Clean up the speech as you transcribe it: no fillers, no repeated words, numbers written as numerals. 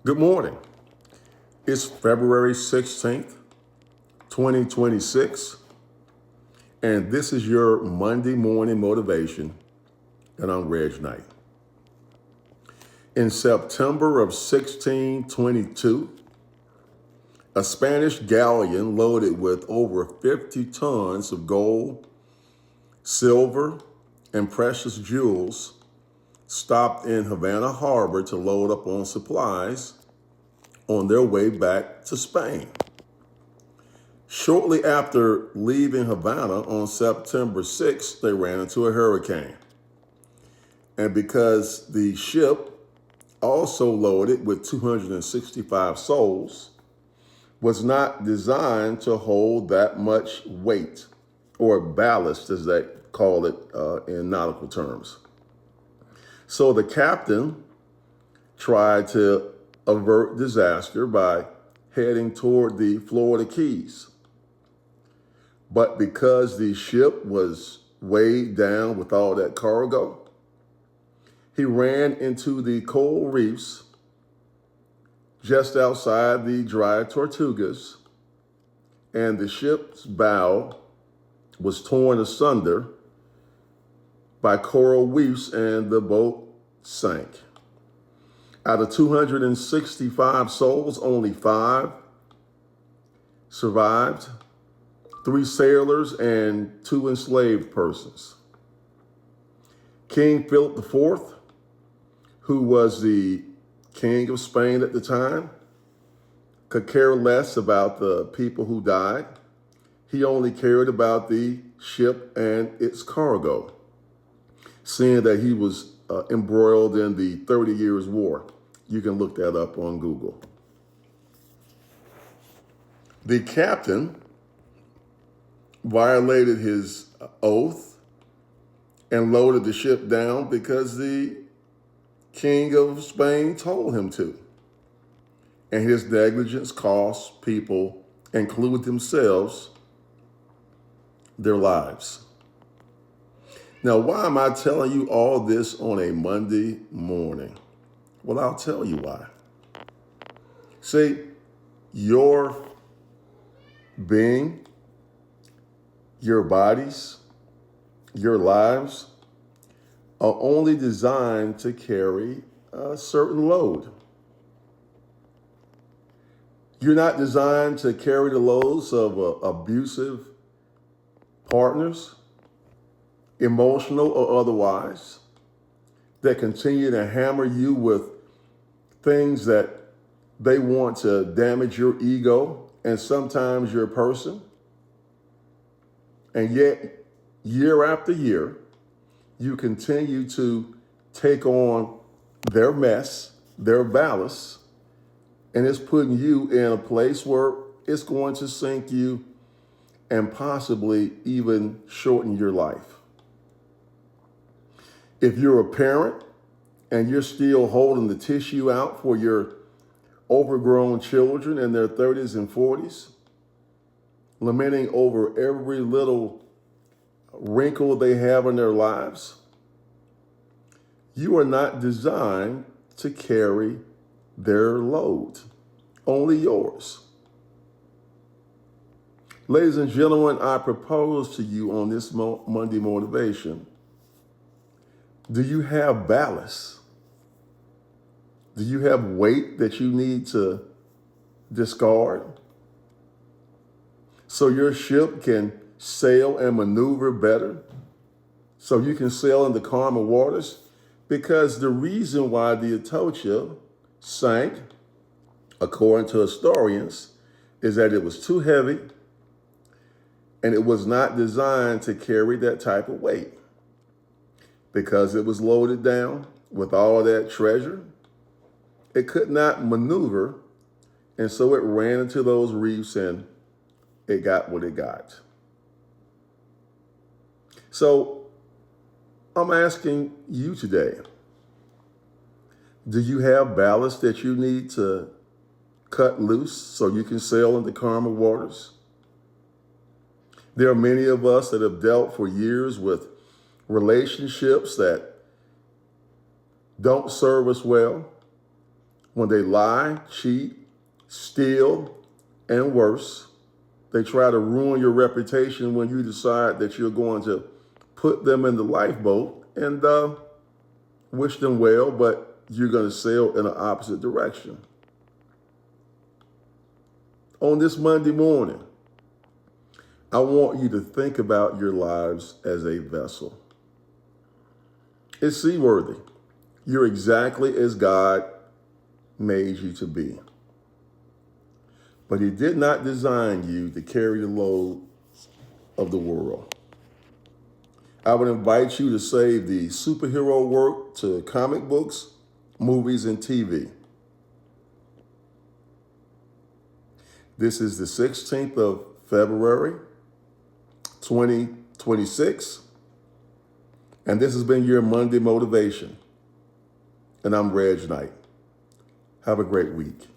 Good morning. It's February 16th, 2026, and this is your Monday morning motivation, and I'm Reg Knight. In September of 1622, a Spanish galleon loaded with over 50 tons of gold, silver, and precious jewels stopped in Havana Harbor to load up on supplies on their way back to Spain. Shortly after leaving Havana on September 6th, they ran into a hurricane. And because the ship, also loaded with 265 souls, was not designed to hold that much weight, or ballast as they call it in nautical terms. So the captain tried to avert disaster by heading toward the Florida Keys. But because the ship was weighed down with all that cargo, he ran into the coral reefs just outside the dry Tortugas, and the ship's bow was torn asunder by coral reefs and the boat sank. Out of 265 souls, only 5 survived, 3 sailors and 2 enslaved persons. King Philip IV, who was the king of Spain at the time, could care less about the people who died. He only cared about the ship and its cargo, seeing that he was embroiled in the 30 Years' War. You can look that up on Google. The captain violated his oath and loaded the ship down because the King of Spain told him to. And his negligence cost people, including themselves, their lives. Now, why am I telling you all this on a Monday morning? Well, I'll tell you why. See, your being, your bodies, your lives are only designed to carry a certain load. You're not designed to carry the loads of abusive partners, emotional or otherwise, that continue to hammer you with things that they want to damage your ego and sometimes your person. And yet, year after year, you continue to take on their mess, their ballast, and it's putting you in a place where it's going to sink you and possibly even shorten your life. If you're a parent and you're still holding the tissue out for your overgrown children in their 30s and 40s, lamenting over every little wrinkle they have in their lives, you are not designed to carry their load, only yours. Ladies and gentlemen, I propose to you on this Monday motivation, do you have ballast? Do you have weight that you need to discard so your ship can sail and maneuver better, so you can sail in the calmer waters? Because the reason why the Atocha sank, according to historians, is that it was too heavy and it was not designed to carry that type of weight. Because it was loaded down with all that treasure, it could not maneuver, and so it ran into those reefs and it got what it got. So I'm asking you today, do you have ballast that you need to cut loose so you can sail into calmer waters? There are many of us that have dealt for years with relationships that don't serve us well, When they lie, cheat, steal, and worse, they try to ruin your reputation when you decide that you're going to put them in the lifeboat and wish them well, but you're going to sail in the opposite direction. On this Monday morning, I want you to think about your lives as a vessel. It's seaworthy. You're exactly as God made you to be. But he did not design you to carry the load of the world. I would invite you to save the superhero work to comic books, movies, and TV. This is the 16th of February, 2026. And this has been your Monday Motivation. And I'm Reg Knight. Have a great week.